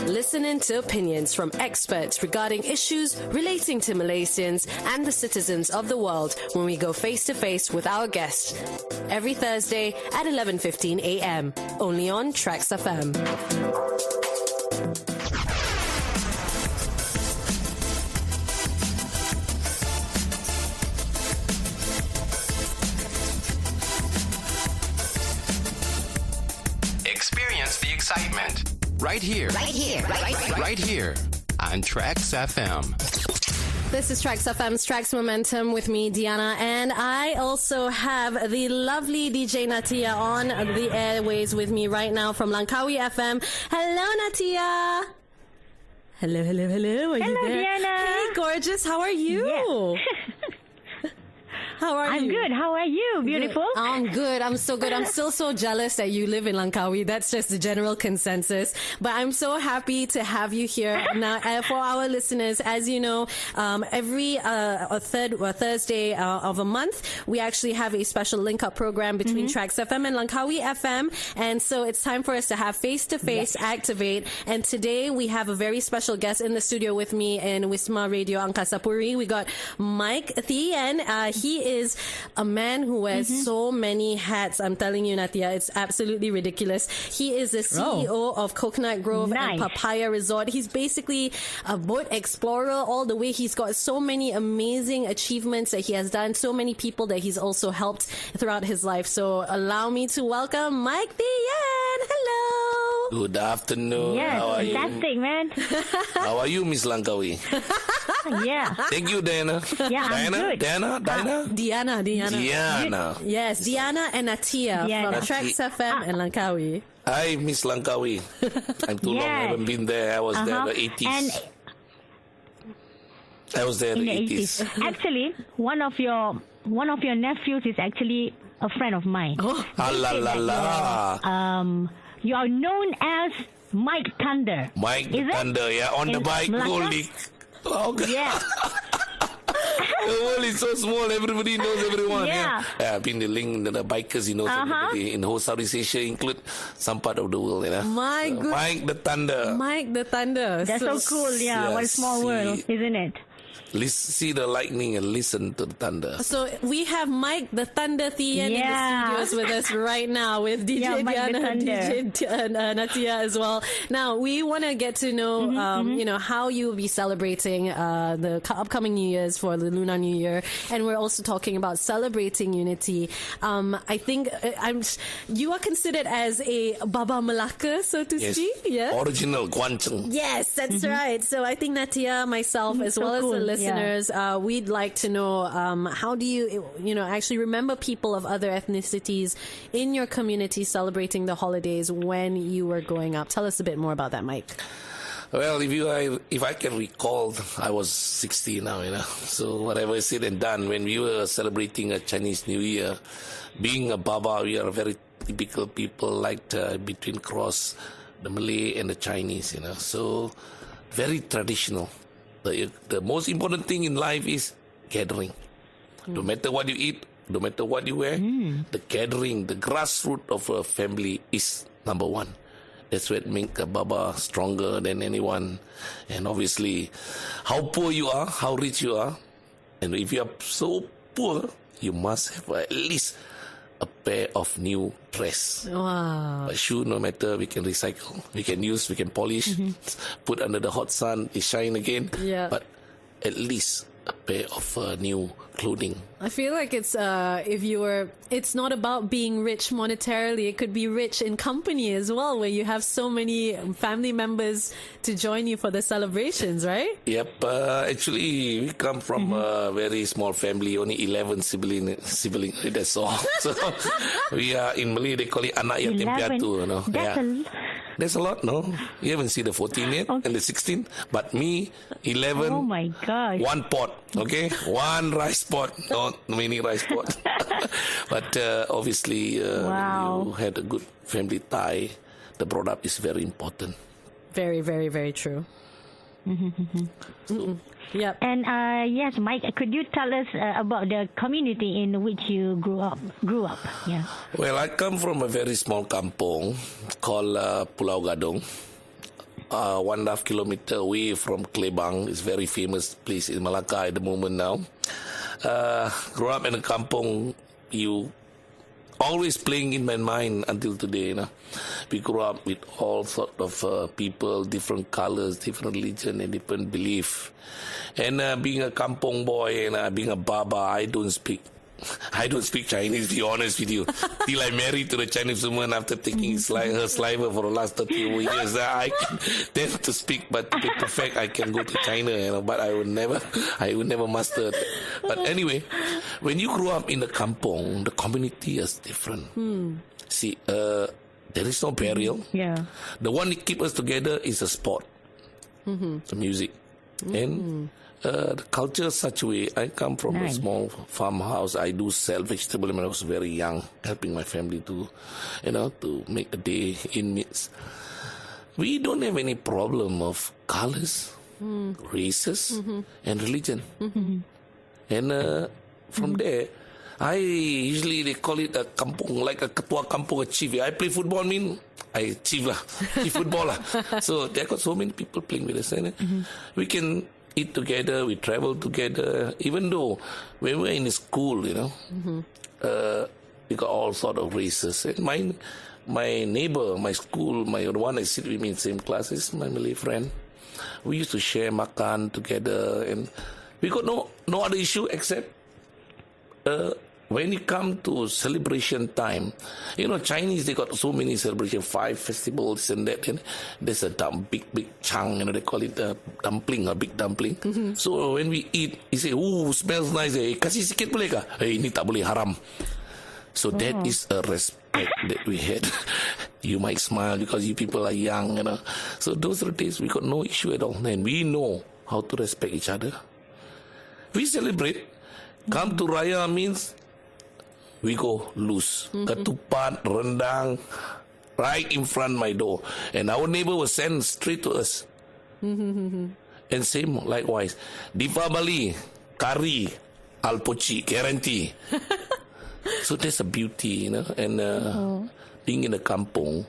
Listening to opinions from experts regarding issues relating to Malaysians and the citizens of the world when we go face to face with our guests. Every Thursday at 11:15 a.m. only on TRAXXfm. Experience the excitement right here on TRAXXfm. This is TRAXXfm's Trax Momentum with me, Diyana, and I also have the lovely DJ Natia on the airways with me right now from LANGKAWIfm. Hello, Natia. Hello. Are you there? Diyana. Hey, gorgeous. How are you? Yeah. How are you? I'm good. How are you? Beautiful. Good. I'm good. I'm so good. I'm still so jealous that you live in Langkawi. That's just the general consensus. But I'm so happy to have you here. Now, for our listeners, as you know, every Thursday of a month, we actually have a special link-up program between TRAXXfm and LANGKAWIfm. And so it's time for us to have face-to-face Activ8. And today we have a very special guest in the studio with me in Wisma Radio Angkasa Puri. We got Mike Thein. He is a man who wears so many hats. I'm telling you, Natia, it's absolutely ridiculous. He is the CEO of Coconut Grove and Papaya Resort. He's basically a boat explorer all the way. He's got so many amazing achievements that he has done, so many people that he's also helped throughout his life. So allow me to welcome Mike Thein. Hello. Good afternoon. Yes, how are fantastic, you? man. How are you, Miss Langkawi? Yeah. Thank you, Diyana. Yeah, I'm good. Diyana. Yes, Diyana and Natia Diyana. from TRAXXfm and Langkawi. Hi, Miss Langkawi. I'm too long. I haven't been there. I was there in the 80s. And I was there in the 80s. Actually, one of your nephews is actually a friend of mine. Oh. You are known as Mike Thunder. Mike Is it? Thunder, yeah, on the In bike. Melaka? Holy. Oh, God. Yeah. The world is so small, everybody knows everyone. Yeah. I've been the link, the bikers, everybody in the whole Southeast Asia, include some part of the world. My So, good. Mike the Thunder. Mike the Thunder. That's so cool. Yeah. What a small world, isn't it? See the lightning and listen to the thunder. So we have Mike the Thunder Thein in the studios with us right now with DJ Mike the Diyana and DJ Natia as well. Now we want to get to know, you know, how you'll be celebrating the upcoming New Year's for the Lunar New Year, and we're also talking about celebrating unity. I think you are considered as a Baba Melaka, so to speak. Yeah. Original Guanceng. Yes, that's right. So I think Natia, myself, as well as the listeners, we'd like to know how do you actually remember people of other ethnicities in your community celebrating the holidays when you were growing up? Tell us a bit more about that, Mike. Well, if I can recall, I was 60 now, So whatever is said and done, when we were celebrating a Chinese New Year, being a Baba, we are very typical people, like between cross the Malay and the Chinese, So very traditional. The most important thing in life is gathering. No matter what you eat, no matter what you wear, the gathering, the grassroots of a family is number one. That's what makes a Baba stronger than anyone. And obviously, how poor you are, how rich you are, and if you are so poor, you must have at least a pair of new dress. Wow. But shoe, no matter, we can recycle, we can use, we can polish, put under the hot sun, it shine again. Yeah. But at least a pair of new clothing. I feel like it's it's not about being rich monetarily. It could be rich in company as well, where you have so many family members to join you for the celebrations, right? Yep. Actually, we come from a very small family, only 11 siblings. That's all. So we are in Malay. They call it anak yatim piatu. That's a lot, no? You haven't seen the 14 yet and the 16, but me, 11. Oh my gosh. One pot, okay? One rice pot, not many rice pot. But obviously, you had a good family tie. The brought up is very important. Very, very, very true. Yep. And yes, Mike, could you tell us about the community in which you grew up? Yeah. Well, I come from a very small kampong called Pulau Gadong. 1.5 kilometer away from Klebang. It's a very famous place in Malacca at the moment now. Grew up in a kampong, you always playing in my mind until today. You know, we grew up with all sort of people, different colors, different religion, and different belief. And being a kampong boy and being a baba, I don't speak Chinese, to be honest with you. Till I married to the Chinese woman after taking her saliva for the last 30 years. I can tend to speak, but to be perfect, I can go to China, you know, but I would never master it. But anyway, when you grow up in the kampong, the community is different. See, there is no burial. Yeah. The one that keeps us together is a sport, the music. And the culture is such a way. I come from a small farmhouse. I do sell vegetable when I was very young, helping my family to, to make a day in midst. We don't have any problem of colors, races, and religion. And from there, usually they call it a kampung, like a ketua kampung, a chief. I play football, I chief football lah. So there got so many people playing with us. And we can eat together, we travel together. Even though when we were in school, we got all sort of races. And my neighbor, my school, the one that sit with me in the same class is my Malay friend. We used to share makan together, and we got no other issue except when it come to celebration time. Chinese, they got so many celebrations, 5 festivals and that. And there's a big chang, they call it a dumpling, a big dumpling. So when we eat, you say, "Ooh, smells nice. Kasih sikit boleh kah? Ini tak boleh, haram." So that is a respect that we had. You might smile because you people are young, So those are the days we got no issue at all. And we know how to respect each other. We celebrate. Come to Raya means we go loose. Ketupat, rendang, right in front my door. And our neighbor will send straight to us. And same likewise. Deepavali, kari, alpochi, guarantee. So there's a beauty, And being in a kampong,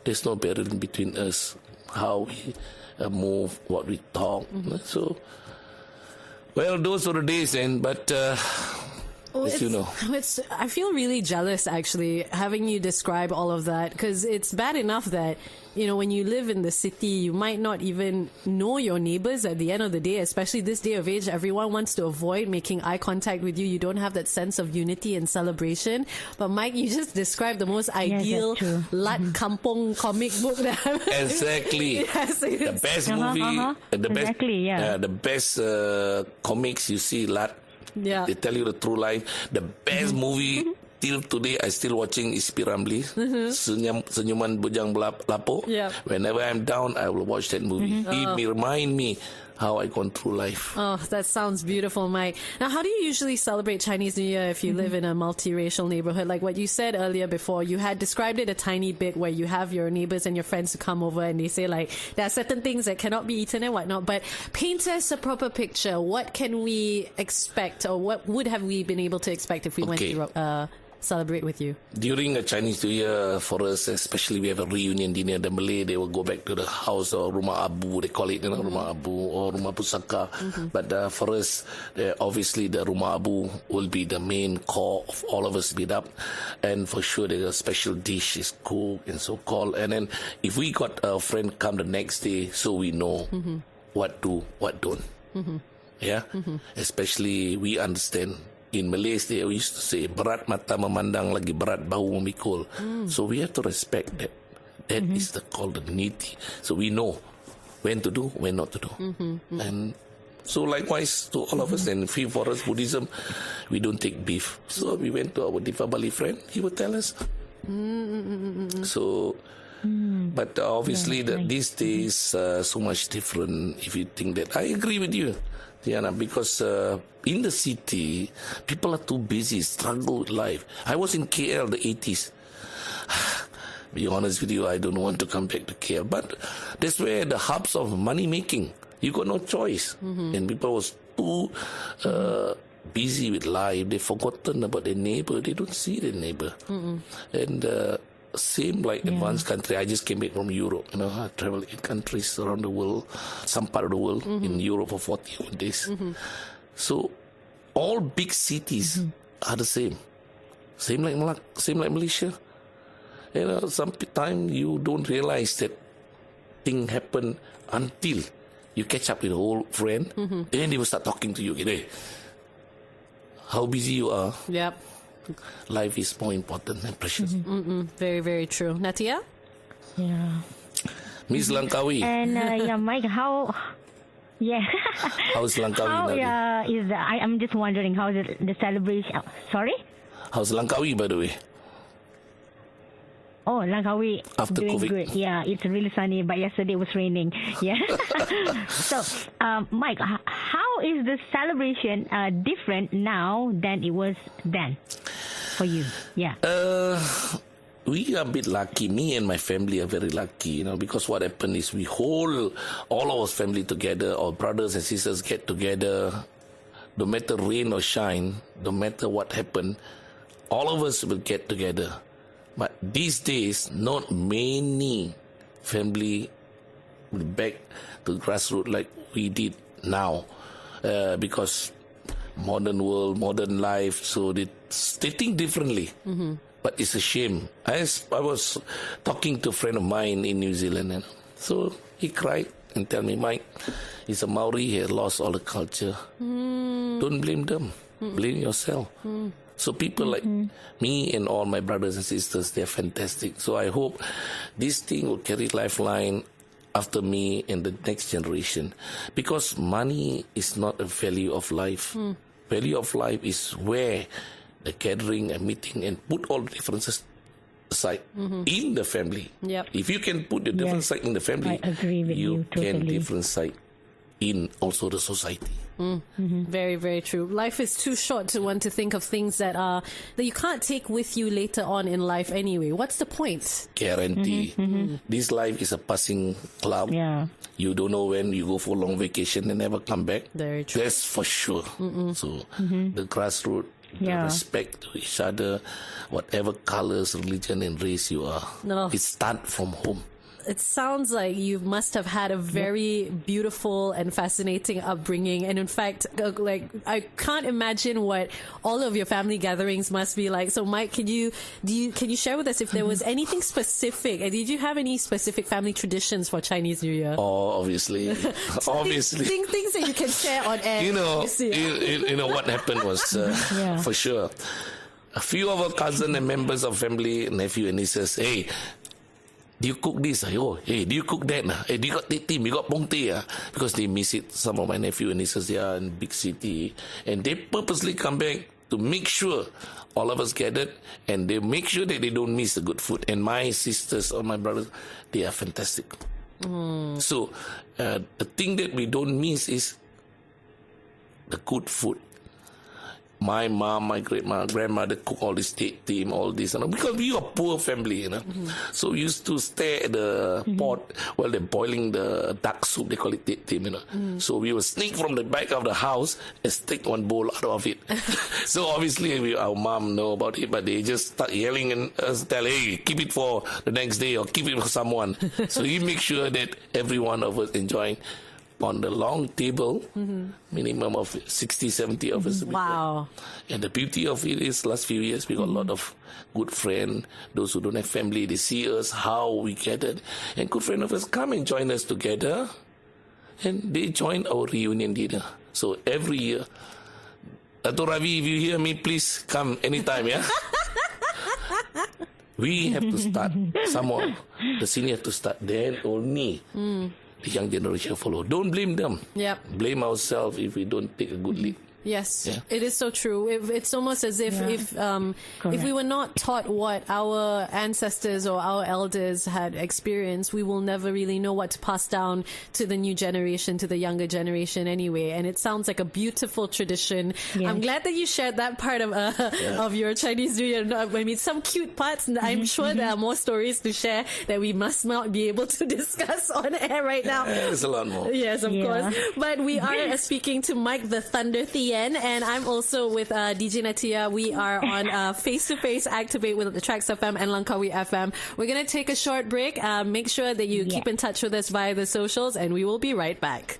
there's no barrier between us. How we move, what we talk. So, well, those were the days, but as you know. I feel really jealous, actually, having you describe all of that, because it's bad enough that, when you live in the city, you might not even know your neighbors at the end of the day, especially this day of age. Everyone wants to avoid making eye contact with you. You don't have that sense of unity and celebration. But Mike, you just described the most ideal Lat Kampong comic book that I've Exactly. Yes, the best movie, the best comics you see, Lat. Yeah. They tell you the true life. The best movie till today I still watching is P. Ramlee, Senyuman Bujang Lapo. Yeah. Whenever I'm down, I will watch that movie. It may remind me how I gone through life. Oh, that sounds beautiful, Mike. Now, how do you usually celebrate Chinese New Year if you live in a multiracial neighborhood? Like what you said earlier before, you had described it a tiny bit where you have your neighbors and your friends who come over and they say like, there are certain things that cannot be eaten and whatnot, but paint us a proper picture. What can we expect, or what would have we been able to expect if we went to celebrate with you? During a Chinese New Year, for us, especially we have a reunion dinner. The Malay, they will go back to the house or Rumah Abu, they call it, Rumah Abu or Rumah Pusaka. But for us, obviously the Rumah Abu will be the main core of all of us meet up. And for sure, there's a special dish is cooked and so called. And then if we got a friend come the next day, so we know what do, what don't. Especially we understand. In Malaysia, they used to say, berat mata memandang lagi berat bau memikul. So we have to respect that. That is called the dignity. So we know when to do, when not to do. And so likewise to all of us, and for us, Buddhism, we don't take beef. So we went to our Deepavali friend, he would tell us. So, but obviously these days, so much different if you think that. I agree with you, Diyana, because in the city, people are too busy, struggle with life. I was in KL the 80s. Be honest with you, I don't want to come back to KL, but that's where the hubs of money making. You got no choice. And people was too busy with life. They forgotten about their neighbor. They don't see their neighbor. And same like advanced country. I just came back from Europe. I traveled 8 countries around the world, some part of the world in Europe for 40 days. So all big cities are the same. Same like Malaysia. Sometimes you don't realize that thing happen until you catch up with an old friend, and then they will start talking to you. Hey, how busy you are. Yep. Life is more important and precious. Very, very true. Natia? Yeah. Miss Langkawi. And Mike, how? Yeah. How's Langkawi? How is the? I'm just wondering how is the celebration? Sorry. How's Langkawi, by the way? Oh, Langkawi After doing COVID. good. Yeah, it's really sunny, but yesterday it was raining. Yeah. So, Mike, how is the celebration different now than it was then for you? Yeah. We are a bit lucky. Me and my family are very lucky, because what happened is we all our family together, our brothers and sisters get together. No matter rain or shine, no matter what happened, all of us will get together. But these days, not many family will back to grassroots like we did now, because modern world, modern life, so they think differently. But it's a shame. I was talking to a friend of mine in New Zealand, so he cried and tell me, Mike, he's a Maori, he had lost all the culture. Don't blame them, blame yourself. So people like me and all my brothers and sisters, they're fantastic. So I hope this thing will carry lifeline after me and the next generation. Because money is not a value of life. Value of life is where the gathering and meeting and put all the differences aside in the family. Yep. If you can put the difference side in the family, I agree with you can totally. difference side in also the society. Very, very true. Life is too short to want to think of things that you can't take with you later on in life anyway. What's the point? Guarantee. This life is a passing cloud. Yeah. You don't know when you go for long vacation and never come back. Very true. That's for sure. So the grassroots, the respect to each other, whatever colors, religion and race you are, it starts from home. It sounds like you must have had a very beautiful and fascinating upbringing. And in fact, I can't imagine what all of your family gatherings must be like. So Mike, can you share with us if there was anything specific? Did you have any specific family traditions for Chinese New Year? Oh, obviously. Obviously. Things that you can share on air. You know what happened was, for sure, a few of our cousins and members of family, nephew and nieces, hey, do you cook this? Hey, do you cook that? Hey, do you got team? You got pongte? Because they miss it. Some of my nephew and nieces, they are in big city. And they purposely come back to make sure all of us gathered. And they make sure that they don't miss the good food. And my sisters or my brothers, they are fantastic. So, the thing that we don't miss is the good food. My mom, my grandmother cook all this team, all this, because we are poor family, So we used to stare at the pot while they're boiling the duck soup. They call it team, So we would sneak from the back of the house and take one bowl out of it. So obviously our mom know about it, but they just start yelling and us tell, hey, keep it for the next day or keep it for someone. So we make sure that every one of us enjoying. On the long table, minimum of 60, 70 of us. Wow. And the beauty of it is last few years, we got a lot of good friends. Those who don't have family, they see us, how we gathered. And good friends of us come and join us together. And they join our reunion dinner. So every year, Dato' Ravi, if you hear me, please come anytime, yeah? We have to start. Someone, the senior have to start. Then only the young generation follow. Don't blame them. Yep. Blame ourselves if we don't take a good lead. Yes, Yeah. it is so true. It's almost as if if we were not taught what our ancestors or our elders had experienced, we will never really know what to pass down to the new generation, to the younger generation anyway. And it sounds like a beautiful tradition. Yes. I'm glad that you shared that part of your Chinese New Year. I mean, some cute parts. And I'm sure there are more stories to share that we must not be able to discuss on air right now. There's a lot more. Yes, of Yeah. course. But we are speaking to Mike the Thunder Thein, and I'm also with DJ Natia. We are on face-to-face Activ8 with the TRAXXfm and LANGKAWIfm. We're going to take a short break. Make sure that you keep in touch with us via the socials, and we will be right back.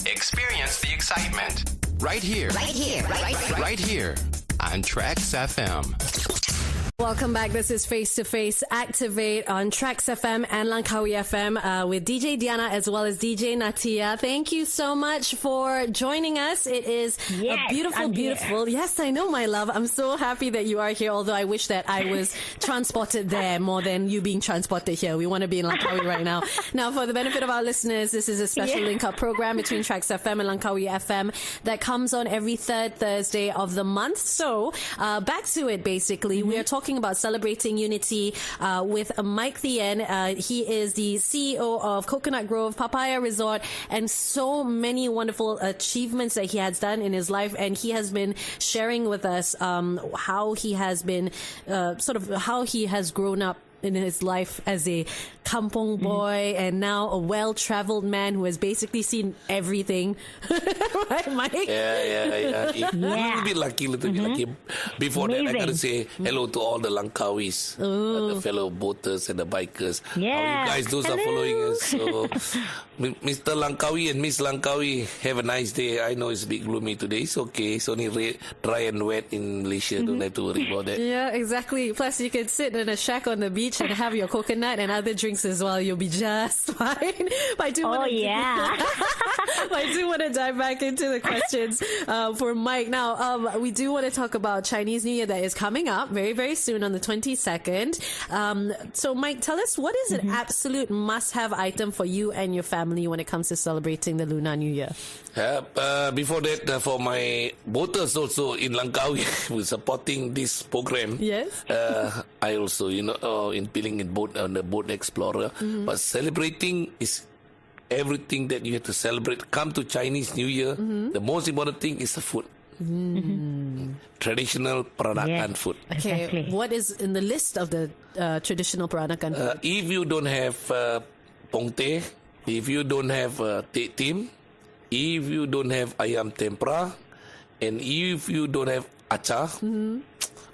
Experience the excitement. Right here. Right here on TRAXXfm. Welcome back. This is Face to Face Activ8 on TRAXXfm and LANGKAWIfm with DJ Diyana as well as DJ Natia. Thank you so much for joining us. It is a beautiful, beautiful. Yes, I know, my love. I'm so happy that you are here, although I wish that I was transported there more than you being transported here. We want to be in Langkawi right now. Now, for the benefit of our listeners, this is a special link-up program between TRAXXfm and LANGKAWIfm that comes on every third Thursday of the month. So, back to it, basically. We are talking about celebrating unity with Mike Thein. He is the CEO of Coconut Grove Papaya Resort, and so many wonderful achievements that he has done in his life. And he has been sharing with us how he has been how he has grown up in his life as a kampong boy and now a well-traveled man who has basically seen everything. Right, Mike? Yeah. A bit lucky, Before that, I gotta say hello to all the Langkawis, the fellow boaters and the bikers. Yeah. How you guys, those are following us. So, Mr. Langkawi and Miss Langkawi, have a nice day. I know it's a bit gloomy today. It's okay. It's only dry and wet in Malaysia. Don't have to worry about that. Yeah, exactly. Plus, you can sit in a shack on the beach and have your coconut and other drinks as well. You'll be just fine. But I do want to dive back into the questions for Mike. Now, we do want to talk about Chinese New Year that is coming up very, very soon on the 22nd. So, Mike, tell us, what is an absolute must-have item for you and your family when it comes to celebrating the Lunar New Year? Before that, for my boaters also in Langkawi who supporting this program. Yes. I also, in peeling in boat on the boat explorer. But celebrating is everything that you have to celebrate. Come to Chinese New Year. The most important thing is the food. Traditional peranakan food. Okay. Exactly. What is in the list of the traditional peranakan food? If you don't have pong teh, if you don't have teh tim, if you don't have ayam tempura, and if you don't have achar,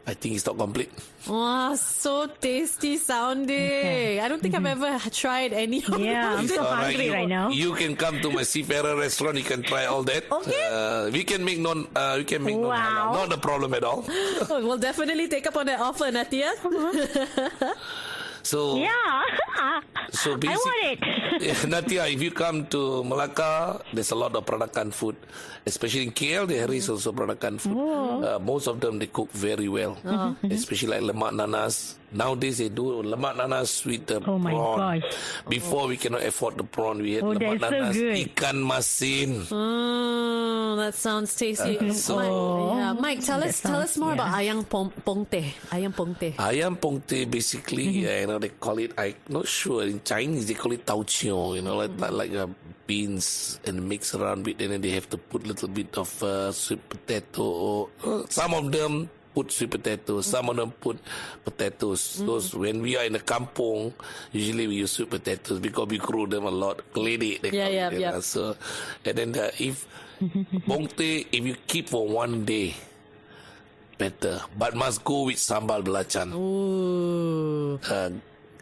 I think it's not complete. Wow, so tasty sounding. I don't think I've ever tried any of I'm those. so hungry right now. You can come to my seafarer restaurant. You can try all that. Okay. We can make non-halal. Not a problem at all. We'll definitely take up on that offer, Natia. So so I want it. Natia, if you come to Malacca, there's a lot of peranakan food. Especially in KL, there is also peranakan food. Most of them, they cook very well. Especially like lemak nanas. Nowadays, they do lemak nanas with the prawn. My gosh. Before, we cannot afford the prawn. We had lemak that's so nanas, good. ikan masin. That sounds tasty. Mike, tell us more about ayam pong teh. Ayam pong teh. Ayam pong teh, basically, they call it, I'm not sure, in Chinese, they call it tau chiong, like beans and mix around with, and then they have to put a little bit of sweet potato. Some of them put sweet potatoes, some of them put potatoes. Those, when we are in the kampong, usually we use sweet potatoes because we grow them a lot. Keledi, they call it. So, and then if pong teh, if you keep for one day, better, but must go with sambal belacan.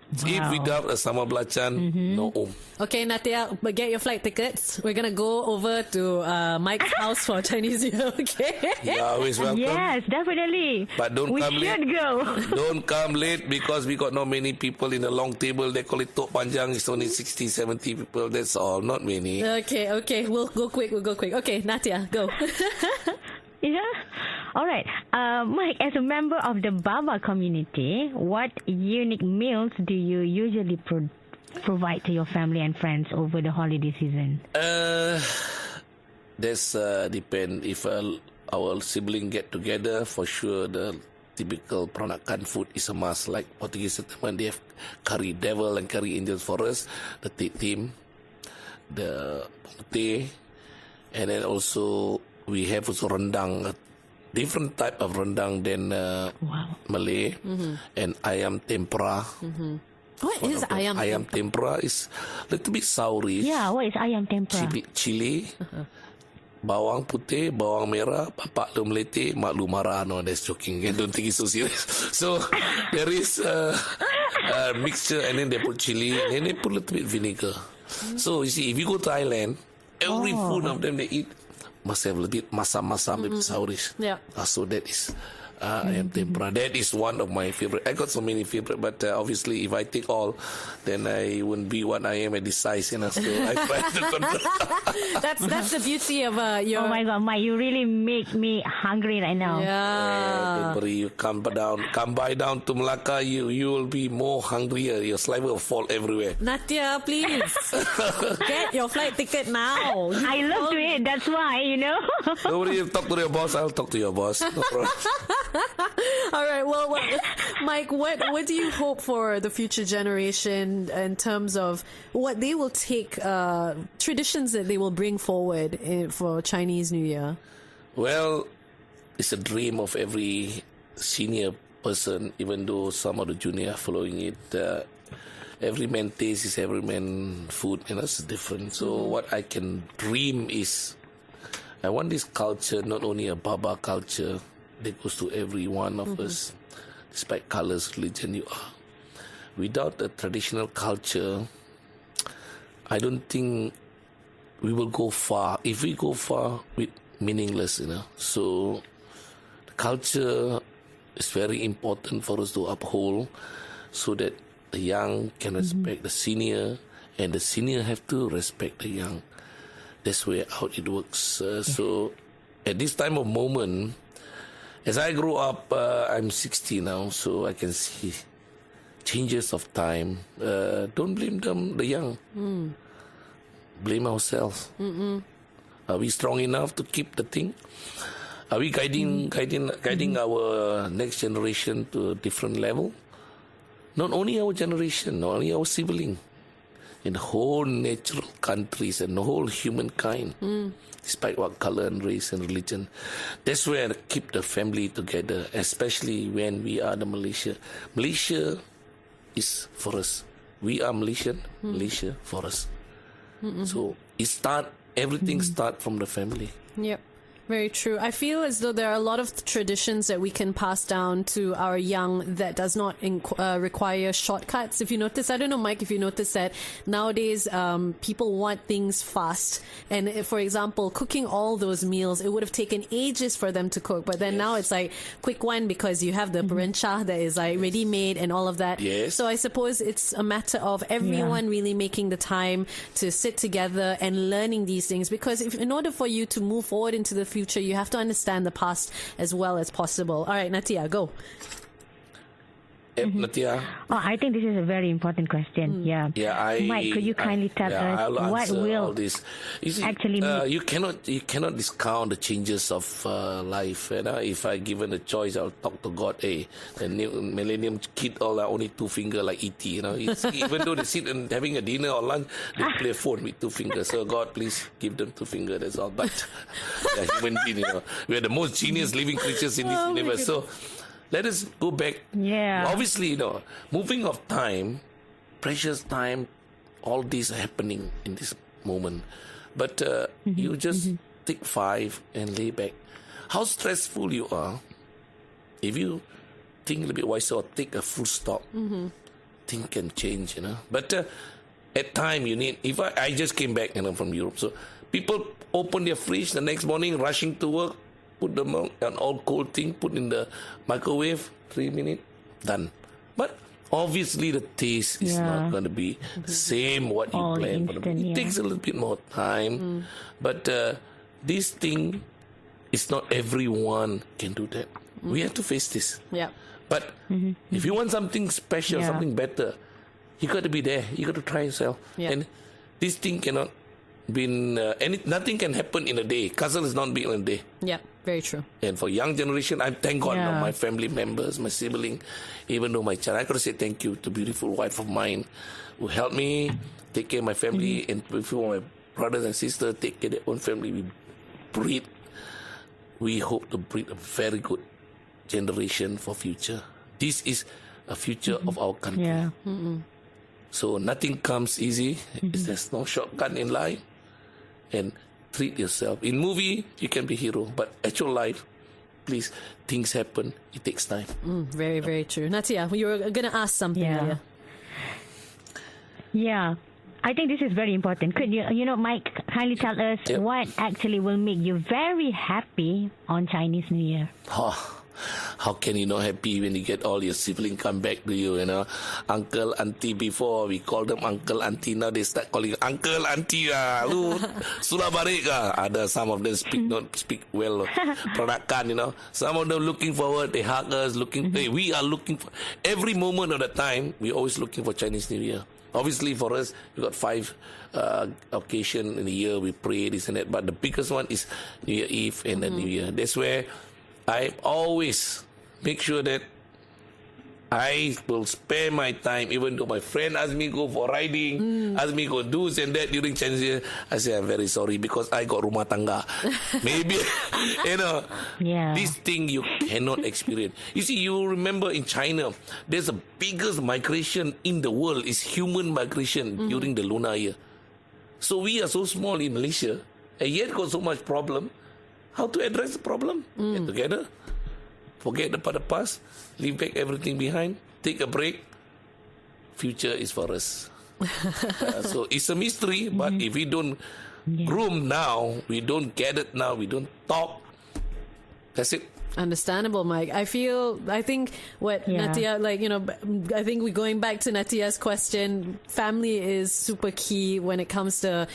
If without a sambal belacan, no. Okay, Natia, but get your flight tickets. We're gonna go over to Mike's house for Chinese New Year. Okay. You're always welcome. Yes, definitely. But don't we come late. should go. Don't come late because we got not many people in the long table. They call it tok panjang. It's only 60, 70 people. That's all. Not many. Okay. We'll go quick. Okay, Natia, go. Yeah. All right. Mike, as a member of the Baba community, what unique meals do you usually provide to your family and friends over the holiday season? That's depend if our sibling get together. For sure, the typical Peranakan food is a must. Like Portuguese settlement, they have curry devil and curry angels for us. The team, the putih, and then also we have also rendang, a different type of rendang than Malay, and ayam tempura. What is ayam? Ayam tempura is a little bit sourish. Yeah, what is ayam tempura? Chili, bawang putih, bawang merah, bapak lu melete, mak lu marah. No, that's joking. I don't think it's so serious. So there is a mixture, and then they put chili, and then they put a little bit vinegar. So you see, if you go to Thailand, every food of them they eat must have a little bit masam-masam, a bit sourish. Yeah. So that is ayam tempura. That is one of my favorite. I got so many favorite, but obviously if I take all, then I wouldn't be what I am at this size. So I try to control. That's the beauty of your. Oh my God, Mike, you really make me hungry right now. Yeah. Don't worry, you come by down to Malacca, you will be more hungrier. Your saliva will fall everywhere. Natia, please get your flight ticket now. I love to eat, that's why, Don't worry, you talk to your boss. I'll talk to your boss. No problem. All right. Well, Mike, what do you hope for the future generation in terms of what they will take, traditions that they will bring forward for Chinese New Year? Well, it's a dream of every senior person, even though some of the junior are following it. Every man taste is every man food, it's different. So what I can dream is, I want this culture, not only a Baba culture, that goes to every one of us, despite colors, religion you are. Without a traditional culture, I don't think we will go far. If we go far, with meaningless, So the culture is very important for us to uphold, so that the young can respect the senior, and the senior have to respect the young. That's where how it works. So at this time of moment, as I grow up, I'm 60 now, so I can see changes of time. Don't blame them, the young. Blame ourselves. Are we strong enough to keep the thing? Are we guiding our next generation to a different level? Not only our generation, not only our sibling, in the whole natural countries and the whole humankind, despite what color and race and religion. That's where I keep the family together, especially when we are the Malaysia. Malaysia is for us. We are Malaysian, Malaysia for us. So everything start from the family. Yep. Very true. I feel as though there are a lot of traditions that we can pass down to our young that does not require shortcuts. If you notice, I don't know, Mike, if you notice that nowadays people want things fast. And if, for example, cooking all those meals, it would have taken ages for them to cook. But then now it's like quick one because you have the perencah that is like ready-made and all of that. Yes. So I suppose it's a matter of everyone really making the time to sit together and learning these things. Because in order for you to move forward into the future, you have to understand the past as well as possible. All right, Natia, go. Natia. Oh, I think this is a very important question. Yeah. Mike, could you kindly tell us what will all this? You see, actually you cannot discount the changes of life. If I given a choice, I'll talk to God. Hey, the new millennium kid all are only 2 finger like ET. Even though they sit and having a dinner or lunch, they play phone with 2 fingers. So God, please give them 2 fingers. That's all. But human being, we are the most genius living creatures in this universe. So let us go back. Yeah. Obviously, moving of time, precious time, all these are happening in this moment. But you just take 5 and lay back. How stressful you are, if you think a little bit wiser or take a full stop, things can change, But at time you need, if I just came back, from Europe. So people open their fridge the next morning, rushing to work, put the milk, an all cold thing, put in the microwave, 3 minutes, done. But obviously the taste is not going to be the same what you planned. It takes a little bit more time. But this thing it's not everyone can do that. We have to face this. Yeah. But if you want something special, something better, you got to be there. You got to try yourself. Yeah. And this thing cannot be nothing can happen in a day. Castle is not built in a day. Yeah, very true. And for young generation, I thank God, my family members, my sibling, even though my child, I got to say thank you to beautiful wife of mine who helped me take care of my family, and before my brothers and sisters take care of their own family. We hope to breed a very good generation for future. This is a future of our country. Yeah. So nothing comes easy. There's no shortcut in life. And treat yourself. In movie, you can be hero, but actual life, please, things happen. It takes time. Very, very true. Natia, you were going to ask something earlier. Yeah. I think this is very important. Could you, Mike, kindly tell us what actually will make you very happy on Chinese New Year? How can you not happy when you get all your siblings come back to you, Uncle, auntie, before we call them uncle, auntie, now they start calling uncle, auntie, lu sudah balik kah? Ada some of them not speak well, peranakan, Some of them looking forward, they hug us, we are looking for, every moment of the time, we always looking for Chinese New Year. Obviously for us, we got 5 occasion in the year, we pray this and that, but the biggest one is New Year Eve and the New Year. That's where I always make sure that I will spare my time, even though my friend ask me go for riding, ask me go do this and that during Chinese New Year. I say, I'm very sorry because I got rumah tangga. Maybe, this thing you cannot experience. You see, you remember in China, there's the biggest migration in the world is human migration during the lunar year. So we are so small in Malaysia, and yet got so much problem. How to address the problem? Get together, forget about the past, leave back everything behind, take a break. Future is for us. So it's a mystery, but if we don't groom now, we don't get it now, we don't talk, that's it. Understandable, Mike. I think what Natia, I think we're going back to Natia's question. Family is super key when it comes to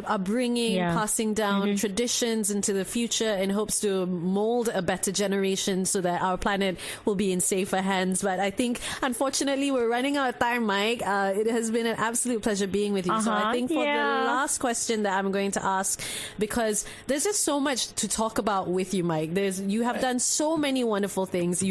upbringing, passing down traditions into the future in hopes to mold a better generation so that our planet will be in safer hands. But I think, unfortunately, we're running out of time, Mike. It has been an absolute pleasure being with you. So I think for the last question that I'm going to ask, because there's just so much to talk about with you, Mike. You have done so many wonderful things.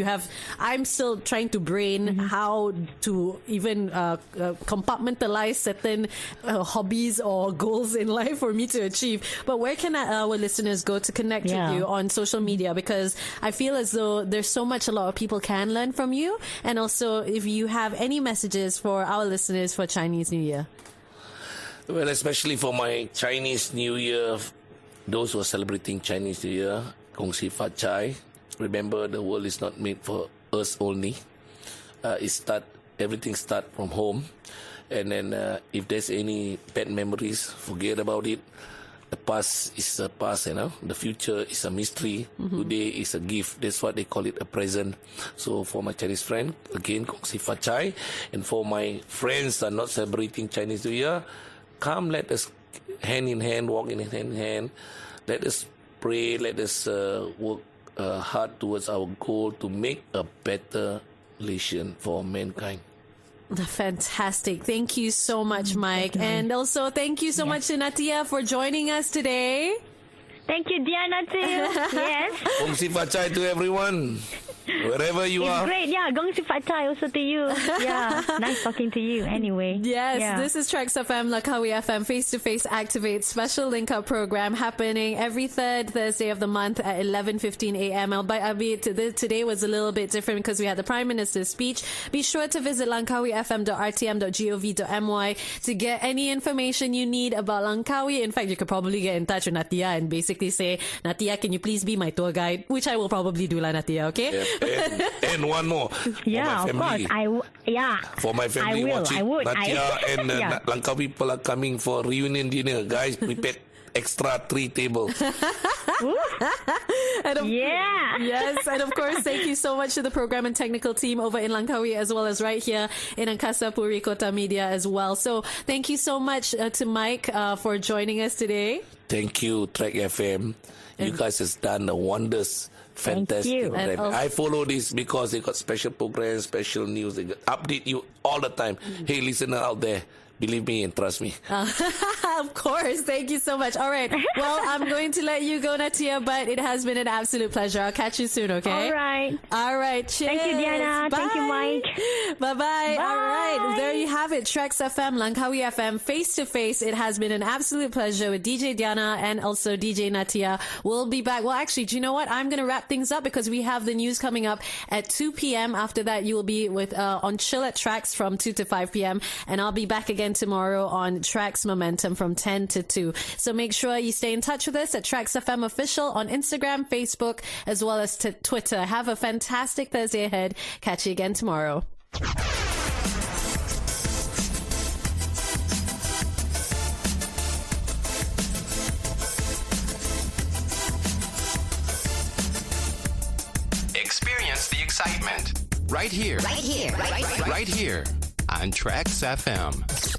I'm still trying to brain how to even compartmentalize certain hobbies or goals in life for me to achieve. But where can our listeners go to connect with you on social media? Because I feel as though there's so much a lot of people can learn from you. And also, if you have any messages for our listeners for Chinese New Year. Well, especially for my Chinese New Year, those who are celebrating Chinese New Year, Gong Si Fat Chai. Remember, the world is not made for us only. Everything start from home. And then if there's any bad memories, forget about it. The past is the past, The future is a mystery. Today is a gift. That's what they call it, a present. So for my Chinese friend, again, Gong Si Fat Chai. And for my friends that are not celebrating Chinese New Year, come, let us hand in hand, walk in hand in hand. Let us pray, let us work hard towards our goal to make a better nation for mankind. Fantastic. Thank you so much, Mike. And also thank you so much to Natia for joining us today. Thank you, Diyana, too. Yes. Gong Si Fat Chai to everyone, wherever you are. It's great. Yeah, Gong Si Fat Chai also to you. Yeah, nice talking to you anyway. Yes, this is TRAXXfm, LANGKAWIfm, face-to-face Activ8 special link-up program happening every third Thursday of the month at 11:15 a.m. Today was a little bit different because we had the Prime Minister's speech. Be sure to visit langkawifm.rtm.gov.my to get any information you need about Langkawi. In fact, you could probably get in touch with Natia and basically say, Natia, can you please be my tour guide? Which I will probably do, Natia, okay? And one more. Yeah, of course. For my family watching, Natia and Langkawi people are coming for reunion dinner. Guys, prepare extra 3 tables. Yes, and of course, thank you so much to the program and technical team over in Langkawi as well as right here in Angkasa Puri Kota Media as well. So thank you so much to Mike for joining us today. Thank you, TRAXXfm. You guys has done the wonders. Fantastic you. program. And also- I follow this because they got special programs, special news. They update you all the time. Hey, listener out there, believe me and trust me. Of course. Thank you so much. All right. Well, I'm going to let you go, Natia, but it has been an absolute pleasure. I'll catch you soon, okay? All right. All right. Cheers. Thank you, Diyana. Bye. Thank you, Mike. Bye-bye. All right. Bye. There you have it. TRAXXfm, Langkawi FM, face-to-face. It has been an absolute pleasure with DJ Diyana and also DJ Natia. We'll be back. Well, actually, do you know what? I'm going to wrap things up because we have the news coming up at 2 p.m. After that, you will be with on Chill at Trax from 2 to 5 p.m. And I'll be back again tomorrow on Trax Momentum from 10 to 2. So make sure you stay in touch with us at TRAXXfm Official on Instagram, Facebook, as well as Twitter. Have a fantastic Thursday ahead. Catch you again tomorrow. Experience the excitement right here. Right here on TRAXXfm.